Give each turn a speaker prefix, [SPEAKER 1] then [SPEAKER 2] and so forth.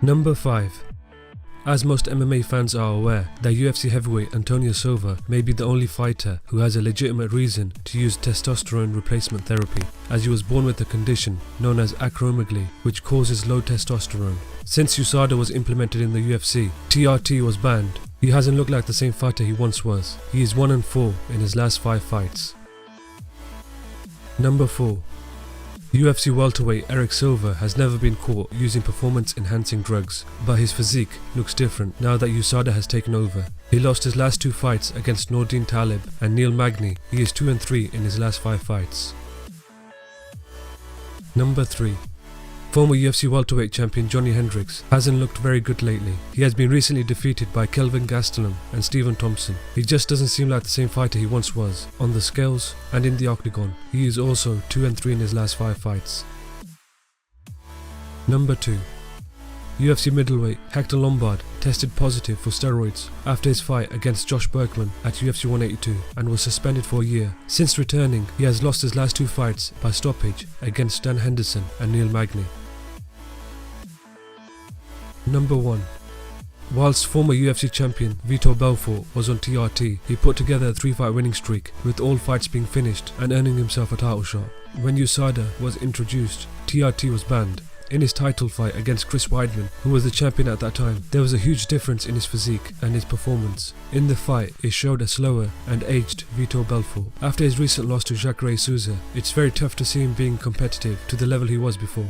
[SPEAKER 1] Number 5. As most MMA fans are aware, that UFC Heavyweight Antonio Silva may be the only fighter who has a legitimate reason to use testosterone replacement therapy, as he was born with a condition known as acromegaly, which causes low testosterone. Since USADA was implemented in the UFC, TRT was banned. He hasn't looked like the same fighter he once was. He is 1-4 in his last 5 fights. Number 4. UFC Welterweight Eric Silva has never been caught using performance-enhancing drugs, but his physique looks different now that USADA has taken over. He lost his last 2 fights against Nordine Taleb and Neil Magny. He is 2-3 in his last 5 fights. Number 3. Former UFC welterweight champion Johny Hendricks hasn't looked very good lately. He has been recently defeated by Kelvin Gastelum and Stephen Thompson. He just doesn't seem like the same fighter he once was. On the scales and in the octagon, he is also 2-3 in his last 5 fights. Number 2. UFC middleweight Hector Lombard tested positive for steroids after his fight against Josh Berkman at UFC 182 and was suspended for a year. Since returning, he has lost his last 2 fights by stoppage against Johny Hendricks and Neil Magny. Number 1. Whilst former UFC champion Vitor Belfort was on TRT, he put together a 3-fight winning streak, with all fights being finished and earning himself a title shot. When USADA was introduced, TRT was banned. In his title fight against Chris Weidman, who was the champion at that time, there was a huge difference in his physique and his performance. In the fight, it showed a slower and aged Vitor Belfort. After his recent loss to Jacare Souza, it's very tough to see him being competitive to the level he was before.